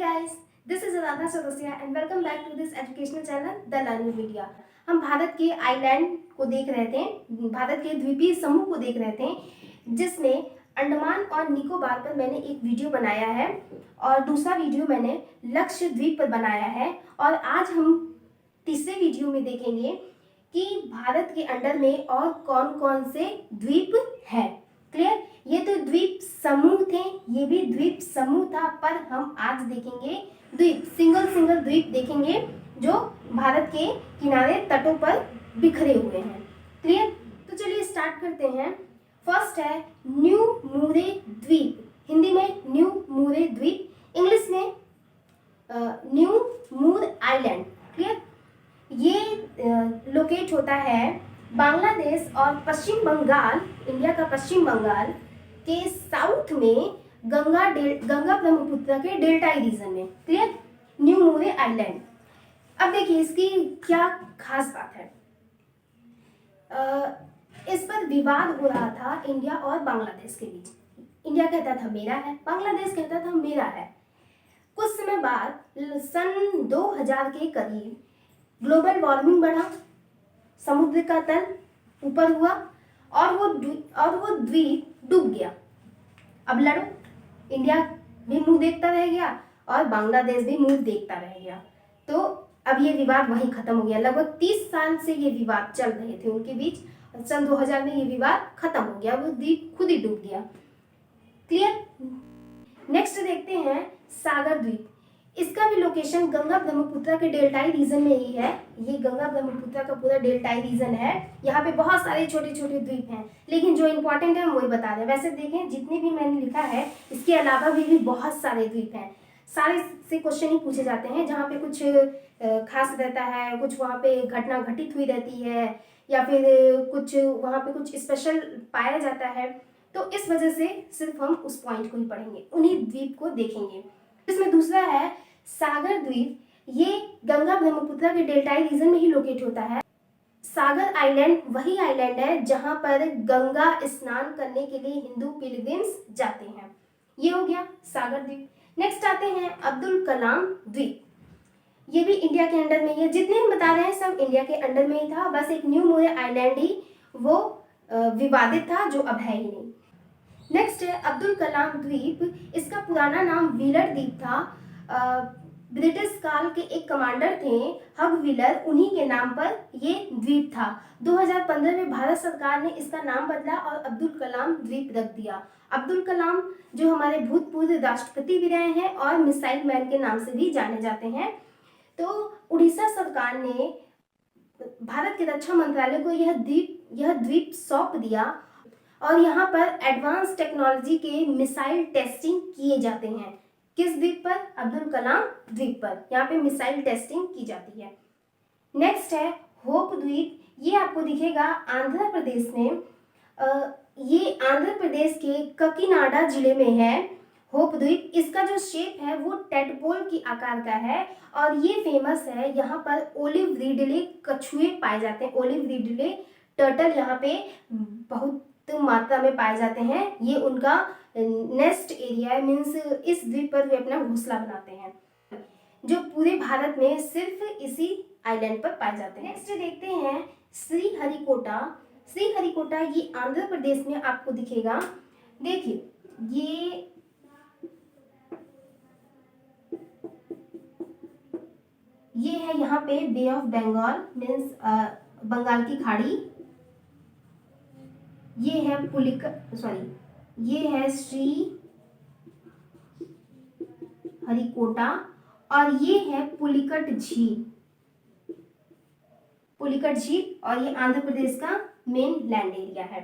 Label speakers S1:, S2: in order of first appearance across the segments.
S1: guys, this is Aradhana Chaurasia and welcome back to this educational channel The Learning Media। हम भारत के island को देख रहे थे, भारत के द्वीपीय समूह को देख रहे थे, जिसमें अंडमान और निकोबार पर मैंने एक वीडियो बनाया है और दूसरा वीडियो मैंने लक्षद्वीप पर बनाया है। और आज हम तीसरे वीडियो में देखेंगे कि भारत के अंडर में और कौन कौन से द्वीप हैं। क्लियर? ये तो द्वीप समूह थे, ये भी द्वीप समूह था, पर हम आज देखेंगे द्वीप, सिंगल द्वीप देखेंगे जो भारत के किनारे तटों पर बिखरे हुए हैं। क्लियर? तो चलिए स्टार्ट करते हैं। फर्स्ट है न्यू मूरे द्वीप, हिंदी में न्यू मूरे द्वीप, इंग्लिश में न्यू मूर आइलैंड। क्लियर? ये लोकेट होता है बांग्लादेश और पश्चिम बंगाल, इंडिया का पश्चिम बंगाल के साउथ में गंगा ब्रह्मपुत्र के डेल्टाई रीजन में। क्लियर? न्यू मूरे आइलैंड। अब देखिए इसकी क्या खास बात है। इस पर विवाद हो रहा था इंडिया और बांग्लादेश के बीच। इंडिया कहता था मेरा है, बांग्लादेश कहता था मेरा है। कुछ समय बाद सन 2000 के करीब ग्लोबल वार्मिंग बढ़ा, समुद्र का तल ऊपर हुआ और वो द्वीप डूब गया। अब लड़ो, इंडिया भी मुंह देखता रह गया और बांग्लादेश भी मुंह देखता रह गया। तो अब ये विवाद वहीं खत्म हो गया। लगभग 30 साल से ये विवाद चल रहे थे उनके बीच। सन 2000 में ये विवाद खत्म हो गया, वो द्वीप खुद ही डूब गया। क्लियर? नेक्स्ट देखते हैं सागर द्वीप। इसका भी लोकेशन गंगा ब्रह्मपुत्र के डेल्टाई रीजन में ही है। ये गंगा ब्रह्मपुत्र का पूरा डेल्टाई रीजन है। यहाँ पे बहुत सारे छोटे छोटे द्वीप हैं, लेकिन जो इंपॉर्टेंट है हम वही बता रहे हैं। वैसे देखें जितने भी मैंने लिखा है इसके अलावा भी बहुत सारे द्वीप हैं। सारे से क्वेश्चन ही पूछे जाते हैं जहाँ पे कुछ खास रहता है, कुछ वहाँ पे घटना घटित हुई रहती है, या फिर कुछ वहाँ पे कुछ स्पेशल पाया जाता है। तो इस वजह से सिर्फ हम उस पॉइंट को ही पढ़ेंगे, उन्हीं द्वीप को देखेंगे। इसमें दूसरा है सागर द्वीप। ये गंगा ब्रह्मपुत्र के डेल्टाई रीजन में ही लोकेट होता है। सागर आइलैंड वही आइलैंड है जहां पर गंगा स्नान करने के लिए हिंदू पिलग्रिम्स जाते हैं। ये हो गया सागर द्वीप। नेक्स्ट आते हैं अब्दुल कलाम द्वीप। ये भी इंडिया के अंडर में ही है। जितने हम बता रहे हैं सब इंडिया के अंडर में ही था, बस एक न्यू मोरे आइलैंड ही वो विवादित था, जो अब है ही नहीं। नेक्स्ट है अब्दुल कलाम द्वीप। इसका पुराना नाम व्हीलर द्वीप था। ब्रिटिश काल के एक कमांडर थे हग व्हीलर, उन्हीं के नाम पर ये द्वीप था। 2015 में भारत सरकार ने इसका नाम बदला और अब्दुल कलाम द्वीप रख दिया। अब्दुल कलाम जो हमारे भूतपूर्व राष्ट्रपति भी रहे हैं और मिसाइल मैन के नाम से भी जाने जाते हैं। तो उड़ीसा सरकार ने भारत के रक्षा मंत्रालय को यह द्वीप सौंप दिया और यहाँ पर एडवांस टेक्नोलॉजी के मिसाइल टेस्टिंग किए जाते हैं। किस द्वीप पर? अब्दुल कलाम द्वीप पर। यहाँ पे मिसाइल टेस्टिंग की जाती है। नेक्स्ट है होप द्वीप। ये आपको दिखेगा आंध्र प्रदेश में। ये आंध्र प्रदेश के ककीनाडा जिले में है होप द्वीप। इसका जो शेप है वो टेडपोल की आकार का है और ये फेमस है। यहाँ पर ओलिव रिडले कछुए पाए जाते हैं। ओलिव रिडले टर्टल यहाँ पे बहुत मात्रा में पाए जाते हैं। ये उनका नेस्ट एरिया है, मीन्स इस द्वीप पर वे अपना घोंसला बनाते हैं, जो पूरे भारत में सिर्फ इसी आइलैंड पर पाए जाते हैं। नेक्स्ट देखते हैं श्रीहरिकोटा। श्रीहरिकोटा ये आंध्र प्रदेश में आपको दिखेगा। देखिए ये है यहाँ पे बे ऑफ बंगाल, मीन्स बंगाल की खाड़ी। ये है ये है श्री हरिकोटा और ये है पुलिकट झील। और ये आंध्र प्रदेश का मेन लैंड एरिया है।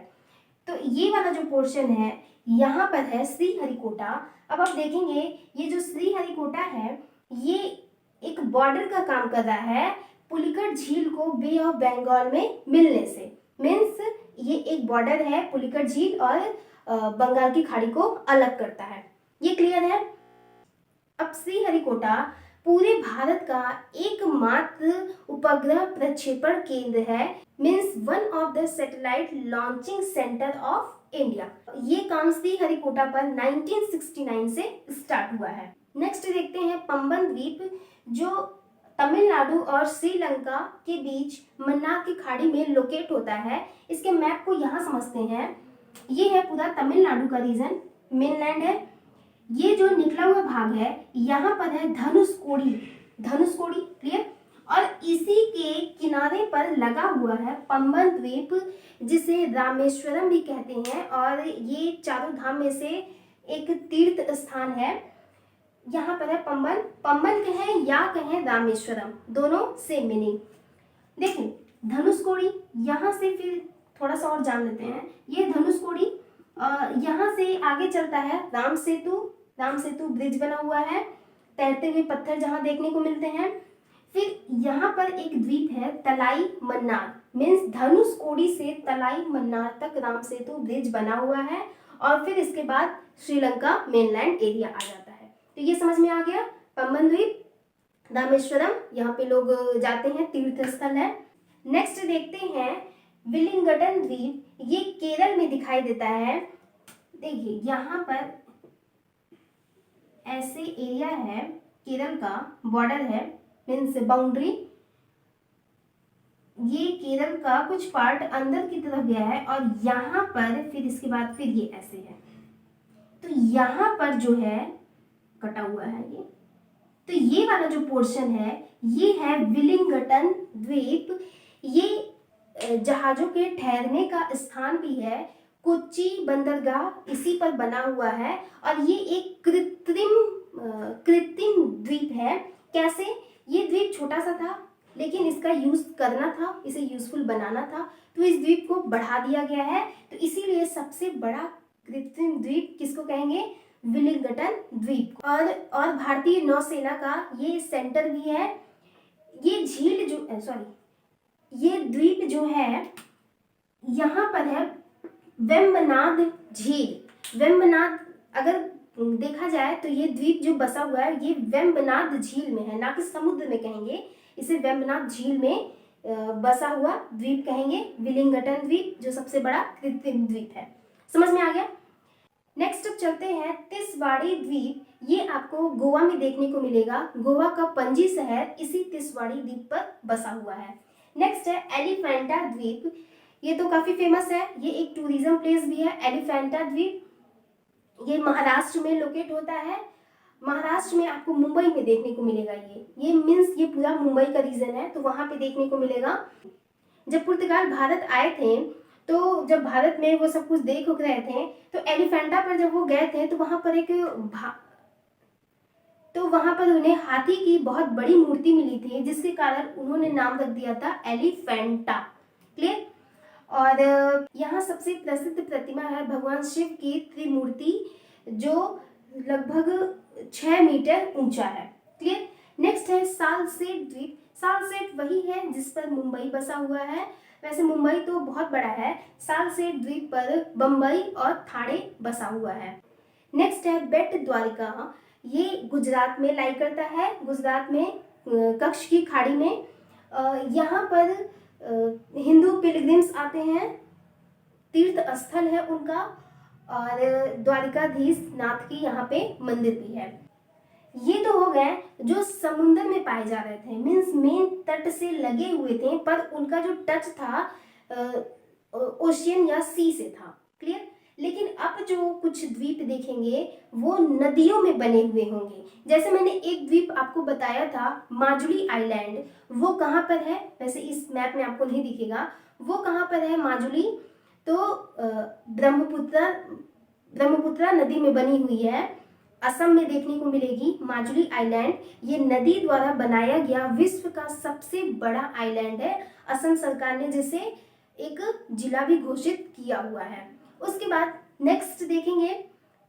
S1: तो ये वाला जो पोर्शन है यहाँ पर है श्रीहरिकोटा। अब आप देखेंगे ये जो श्रीहरिकोटा है ये एक बॉर्डर का काम कर रहा है पुलिकट झील को बे ऑफ बंगाल में मिलने से। मीन्स ये एक बॉर्डर है, पुलिकट झील और बंगाल की खाड़ी को अलग करता है। ये क्लियर है? अब श्रीहरिकोटा पूरे भारत का एकमात्र उपग्रह प्रक्षेपण केंद्र है, means one of the satellite launching centre of India. ये काम श्रीहरिकोटा पर 1969 से स्टार्ट हुआ है। नेक्स्ट देखते हैं पंबन द्वीप, जो तमिलनाडु और श्रीलंका के बीच मन्नार की खाड़ी में लोकेट होता है। इसके मैप को यहाँ समझते हैं। ये है पूरा तमिलनाडु का रीजन, मेनलैंड है। ये जो निकला हुआ भाग है यहाँ पर है धनुषकोडी, धनुषकोडी, क्लियर। और इसी के किनारे पर लगा हुआ है पंबन द्वीप, जिसे रामेश्वरम भी कहते हैं, और ये चारों धाम में से एक तीर्थ स्थान है। यहाँ पर है पंबन, पंबन कहें या कहें रामेश्वरम, दोनों सेम मीनिंग। देखिए धनुषकोडी, यहाँ से फिर थोड़ा सा और जान लेते हैं। ये धनुषकोडी, यहाँ से आगे चलता है राम सेतु, राम सेतु ब्रिज बना हुआ है, तैरते हुए पत्थर जहाँ देखने को मिलते हैं। फिर यहाँ पर एक द्वीप है तलाई मन्नार, मीन्स धनुषकोडी से तलाई मन्नार तक राम सेतु ब्रिज बना हुआ है, और फिर इसके बाद श्रीलंका मेनलैंड एरिया आ जाता है। तो ये समझ में आ गया, पंबन द्वीप, रामेश्वरम, यहाँ पे लोग जाते हैं, तीर्थ स्थल है। नेक्स्ट देखते हैं विलिंगडन द्वीप, ये केरल में दिखाई देता है। देखिए यहाँ पर ऐसे एरिया है, केरल का बॉर्डर है, मीन्स बाउंड्री। ये केरल का कुछ पार्ट अंदर की तरफ गया है, और यहाँ पर फिर इसके बाद फिर ये ऐसे है। तो यहाँ पर जो है कटा हुआ है ये, तो ये वाला जो पोर्शन है ये है विलिंगडन द्वीप। ये जहाजों के ठहरने का स्थान भी है, कोच्चि बंदरगाह इसी पर बना हुआ है, और ये एक कृत्रिम द्वीप है। कैसे? ये द्वीप छोटा सा था, लेकिन इसका यूज करना था, इसे यूजफुल बनाना था, तो इस द्वीप को बढ़ा दिया गया है। तो इसीलिए सबसे बड़ा कृत्रिम द्वीप किसको कहेंगे? विलिंगडन द्वीप। और भारतीय नौसेना का ये सेंटर भी है। ये झील जो ये द्वीप जो है यहाँ पर है वेम्बनाड झील। वेम्बनाड अगर देखा जाए तो ये द्वीप जो बसा हुआ है ये वेम्बनाड झील में है, ना कि समुद्र में कहेंगे, इसे वेम्बनाड झील में बसा हुआ द्वीप कहेंगे, विलिंगडन द्वीप, जो सबसे बड़ा कृत्रिम द्वीप है। समझ में आ गया? नेक्स्ट अब चलते हैं तिसवाड़ी द्वीप। ये आपको गोवा में देखने को मिलेगा। गोवा का पणजी शहर इसी तिसवाड़ी द्वीप पर बसा हुआ है। नेक्स्ट है एलिफेंटा द्वीप। ये तो काफी फेमस है, ये एक टूरिज्म प्लेस भी है। एलिफेंटा द्वीप ये महाराष्ट्र में लोकेट होता है। महाराष्ट्र में आपको मुंबई में देखने को मिलेगा। ये मीन्स ये पूरा मुंबई का रीजन है, तो वहां पे देखने को मिलेगा। जब पुर्तगाल भारत आए थे, तो जब भारत में वो सब कुछ देख रहे थे, तो एलिफेंटा पर जब वो गए थे तो वहां पर उन्हें हाथी की बहुत बड़ी मूर्ति मिली थी, जिसके कारण उन्होंने नाम रख दिया था एलिफेंटा। क्लियर? और यहाँ सबसे प्रसिद्ध प्रतिमा है भगवान शिव की त्रिमूर्ति, जो लगभग 6 मीटर ऊंचा है। क्लियर? नेक्स्ट है सालसेट द्वीप। सालसेट वही है जिस पर मुंबई बसा हुआ है। वैसे मुंबई तो बहुत बड़ा है, सालसेट द्वीप पर बम्बई और ठाणे बसा हुआ है। नेक्स्ट है बेट द्वारिका। ये गुजरात में लाई करता है, गुजरात में कच्छ की खाड़ी में। यहाँ पर हिंदू पिलग्रिम्स आते हैं, तीर्थ स्थल है उनका, और द्वारिकाधीश नाथ की यहाँ पे मंदिर भी है। ये तो हो गए जो समुद्र में पाए जा रहे थे, मीन्स मेन तट से लगे हुए थे, पर उनका जो टच था ओशियन या सी से था। क्लियर? लेकिन अब जो कुछ द्वीप देखेंगे वो नदियों में बने हुए होंगे। जैसे मैंने एक द्वीप आपको बताया था माजुली आइलैंड, वो कहाँ पर है? वैसे इस मैप में आपको नहीं दिखेगा, वो कहाँ पर है माजुली? तो ब्रह्मपुत्रा नदी में बनी हुई है, असम में देखने को मिलेगी माजुली आइलैंड। ये नदी द्वारा बनाया गया विश्व का सबसे बड़ा आइलैंड है। असम सरकार ने जिसे एक जिला भी घोषित किया हुआ है। उसके बाद नेक्स्ट देखेंगे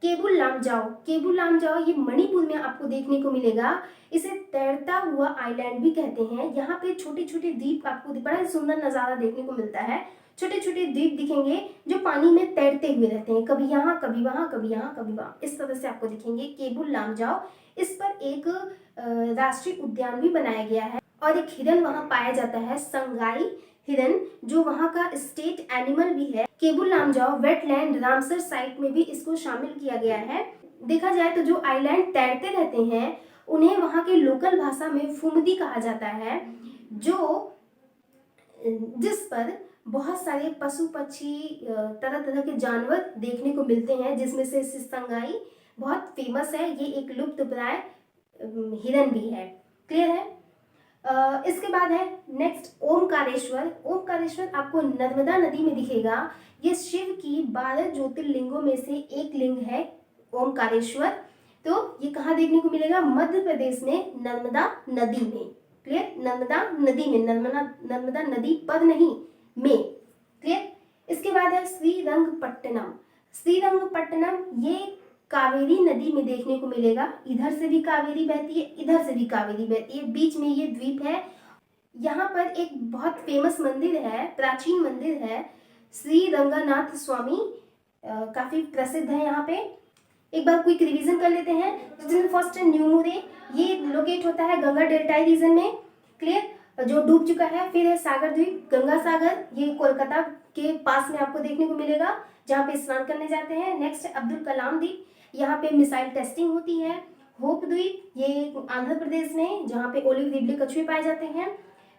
S1: केबुल लामजाओ। केबुल लामजाओ ये मणिपुर में आपको देखने को मिलेगा। इसे तैरता हुआ आइलैंड भी कहते हैं। यहाँ पे छोटे छोटे द्वीप आपको बड़ा सुंदर नज़ारा देखने को मिलता है। छोटे छोटे द्वीप दिखेंगे जो पानी में तैरते हुए रहते हैं, कभी यहाँ कभी वहाँ, कभी यहाँ कभी वहाँ, इस तरह से आपको दिखेंगे केबुल लामजाओ। इस पर एक राष्ट्रीय उद्यान भी बनाया गया है, और एक हिरन वहाँ पाया जाता है, संगाई हिरन, जो वहाँ का स्टेट एनिमल भी है। Keibul Lamjao wetland Ramsar site में भी इसको शामिल किया गया है। देखा जाए तो जो आइलैंड तैरते रहते हैं उन्हें वहाँ के लोकल भाषा में फुमदी कहा जाता है, जो जिस पर बहुत सारे पशु पक्षी तरह तरह के जानवर देखने को मिलते हैं, जिसमें से सिसंगाई बहुत फेमस है। ये एक लुप्तप्राय हिरन भी है। क्लियर है। इसके बाद है नेक्स्ट ओमकारेश्वर। ओमकारेश्वर आपको नर्मदा नदी में दिखेगा। ये शिव की 12 ज्योतिर्लिंगों में से एक लिंग है ओमकारेश्वर। तो ये कहाँ देखने को मिलेगा? मध्य प्रदेश में नर्मदा नदी में। क्लियर। नर्मदा नदी में, नर्मदा नदी पर नहीं, में। क्लियर। इसके बाद है श्रीरंगपट्टनम। श्रीरंगपट्टनम ये कावेरी नदी में देखने को मिलेगा। इधर से भी कावेरी बहती है, इधर से भी कावेरी बहती है, बीच में ये द्वीप है। यहाँ पर एक बहुत फेमस मंदिर है, प्राचीन मंदिर है, श्री रंगनाथ स्वामी, काफी प्रसिद्ध है यहाँ पे। एक बार क्विक रिवीजन कर लेते हैं। जिसमें फर्स्ट है न्यू मुरे, ये लोकेट होता है गंगा डेल्टाई रीजन में। क्लियर। जो डूब चुका है। फिर है सागर द्वीप, गंगा सागर, ये कोलकाता के पास में आपको देखने को मिलेगा, जहाँ पे स्नान करने जाते हैं। नेक्स्ट है अब्दुल कलाम द्वीप, यहाँ पे मिसाइल टेस्टिंग होती है। होप द्वीप, ये आंध्र प्रदेश में, जहाँ पे ओलिव रिडले कछुए पाए जाते हैं।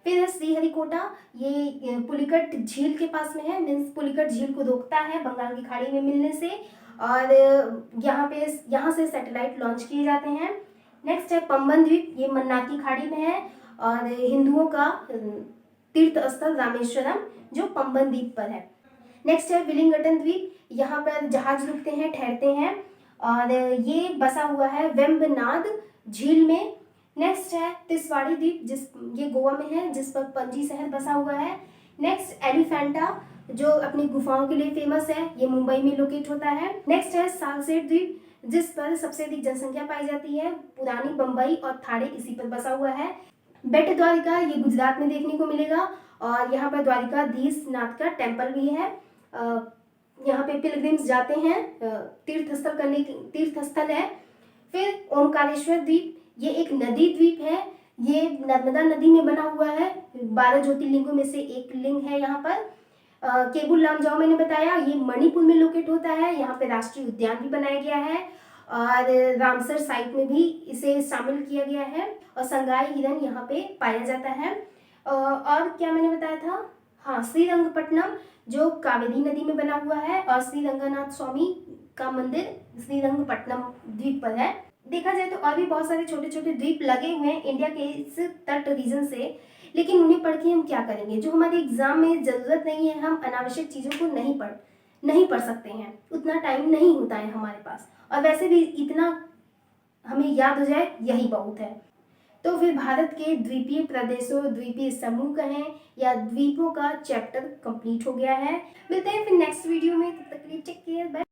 S1: फिर है श्रीहरिकोटा, ये पुलिकट झील के पास में है, मीन्स पुलिकट झील को रोकता है बंगाल की खाड़ी में मिलने से, और यहाँ से सैटेलाइट लॉन्च किए जाते हैं। नेक्स्ट है पंबन द्वीप, ये मन्नार की खाड़ी में है, और हिंदुओं का तीर्थ स्थल रामेश्वरम जो पंबन द्वीप पर है। नेक्स्ट है विलिंगटन द्वीप, यहाँ पर जहाज रुकते हैं, ठहरते हैं, और ये बसा हुआ है वेम्बनाड झील में। नेक्स्ट है तिसवाड़ी द्वीप, ये गोवा में है, जिस पर पणजी शहर बसा हुआ है। नेक्स्ट एलिफेंटा, जो अपनी गुफाओं के लिए फेमस है, ये मुंबई में लोकेट होता है। नेक्स्ट है सालसेट द्वीप, जिस पर सबसे अधिक जनसंख्या पाई जाती है, पुरानी बंबई और थाड़े इसी पर बसा हुआ है। बेट द्वारिका, ये गुजरात में देखने को मिलेगा, और यहाँ पर द्वारिकाधीश नाथ का टेम्पल भी है। यहाँ पे पिलग्रिम्स जाते हैं, तीर्थ स्थल है। फिर ओमकारेश्वर द्वीप, ये एक नदी द्वीप है, ये नर्मदा नदी में बना हुआ है, 12 ज्योतिर्लिंगों में से एक लिंग है यहाँ पर। केबुल लामजाओ मैंने बताया, ये मणिपुर में लोकेट होता है, यहाँ पे राष्ट्रीय उद्यान भी बनाया गया है, और रामसर साइट में भी इसे शामिल किया गया है, और संगाई हिरन यहाँ पे पाया जाता है। और क्या मैंने बताया था? हाँ, श्रीरंगपट्टनम जो कावेरी नदी में बना हुआ है, और श्री रंगनाथ स्वामी का मंदिर श्रीरंगपट्टनम द्वीप पर है। देखा जाए तो और भी बहुत सारे छोटे छोटे द्वीप लगे हुए हैं इंडिया के इस तट रीजन से, लेकिन उन्हें पढ़ के हम क्या करेंगे? जो हमारे एग्जाम में जरूरत नहीं है, हम अनावश्यक चीज़ों को नहीं पढ़ सकते हैं, उतना टाइम नहीं होता है हमारे पास, और वैसे भी इतना हमें याद हो जाए यही बहुत है। तो फिर भारत के द्वीपीय प्रदेशों, द्वीपीय समूह कहें या द्वीपों का चैप्टर कंप्लीट हो गया है। मिलते हैं फिर नेक्स्ट वीडियो में, तब तक के लिए टेक केयर, बाय।